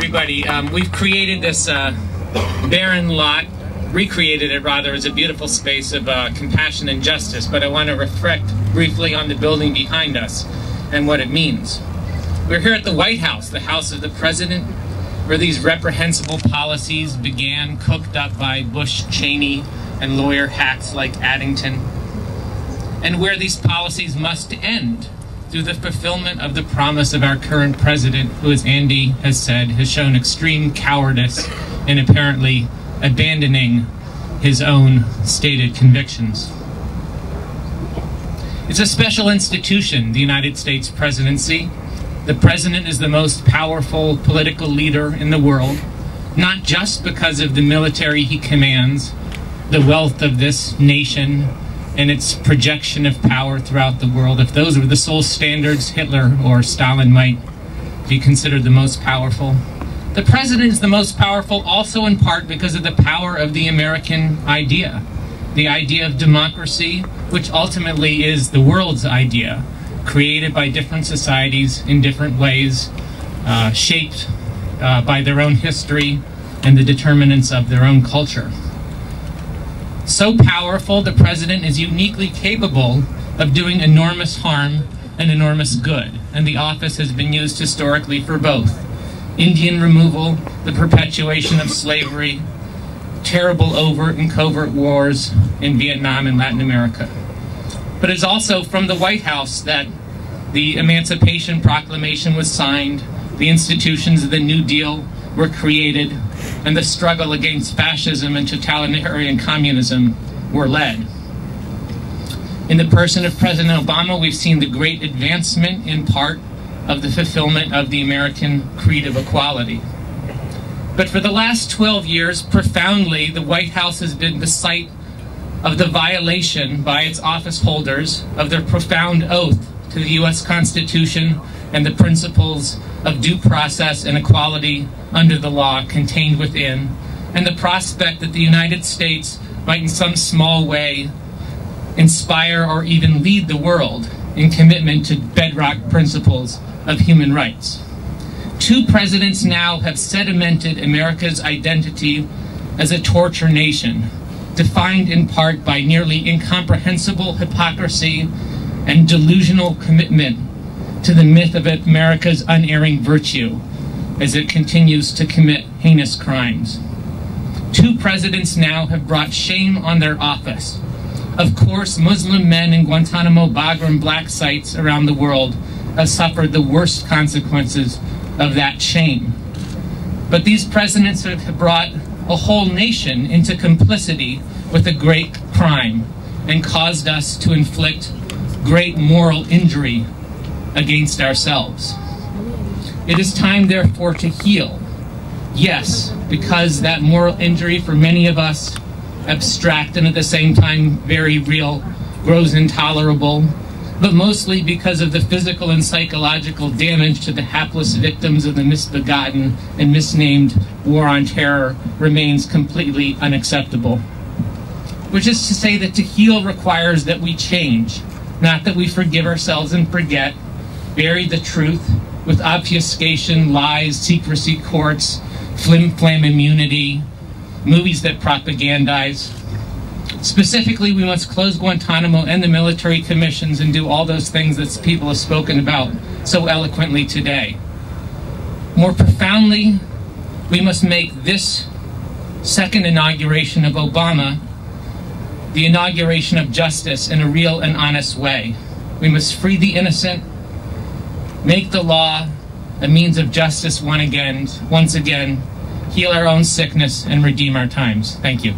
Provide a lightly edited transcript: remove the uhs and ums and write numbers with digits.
everybody. We've created this barren lot, recreated it rather, as a beautiful space of compassion and justice, but I want to reflect briefly on the building behind us and what it means. We're here at the White House, the house of the president, where these reprehensible policies began, cooked up by Bush, Cheney, and lawyer hacks like Addington, and where these policies must end through the fulfillment of the promise of our current president, who, as Andy has said, has shown extreme cowardice in apparently abandoning his own stated convictions. It's a special institution, the United States presidency. The president is the most powerful political leader in the world, not just because of the military he commands, the wealth of this nation, and its projection of power throughout the world. If those were the sole standards, Hitler or Stalin might be considered the most powerful. The president is the most powerful also in part because of the power of the American idea, the idea of democracy, which ultimately is the world's idea, created by different societies in different ways, shaped by their own history and the determinants of their own culture. So powerful, the president is uniquely capable of doing enormous harm and enormous good, and the office has been used historically for both Indian removal, the perpetuation of slavery, terrible overt and covert wars in Vietnam and Latin America. But it's also from the White House that the Emancipation Proclamation was signed, the institutions of the New Deal were created, and the struggle against fascism and totalitarian communism were led. In the person of President Obama, we've seen the great advancement in part of the fulfillment of the American creed of equality. But for the last 12 years, profoundly, the White House has been the site of the violation by its office holders of their profound oath to the U.S. Constitution and the principles of due process and equality under the law contained within, and the prospect that the United States might in some small way inspire or even lead the world in commitment to bedrock principles of human rights. Two presidents now have sedimented America's identity as a torture nation, defined in part by nearly incomprehensible hypocrisy and delusional commitment to the myth of America's unerring virtue as it continues to commit heinous crimes. Two presidents now have brought shame on their office. Of course, Muslim men in Guantánamo Bay and black sites around the world have suffered the worst consequences of that shame. But these presidents have brought a whole nation into complicity with a great crime and caused us to inflict great moral injury against ourselves. It is time, therefore, to heal. Yes, because that moral injury for many of us, abstract and at the same time very real, grows intolerable, but mostly because of the physical and psychological damage to the hapless victims of the misbegotten and misnamed war on terror remains completely unacceptable. Which is to say that to heal requires that we change, not that we forgive ourselves and forget, bury the truth with obfuscation, lies, secrecy courts, flim-flam immunity, movies that propagandize. Specifically, we must close Guantanamo and the military commissions and do all those things that people have spoken about so eloquently today. More profoundly, we must make this second inauguration of Obama the inauguration of justice in a real and honest way. We must free the innocent, make the law a means of justice once again, heal our own sickness, and redeem our times. Thank you.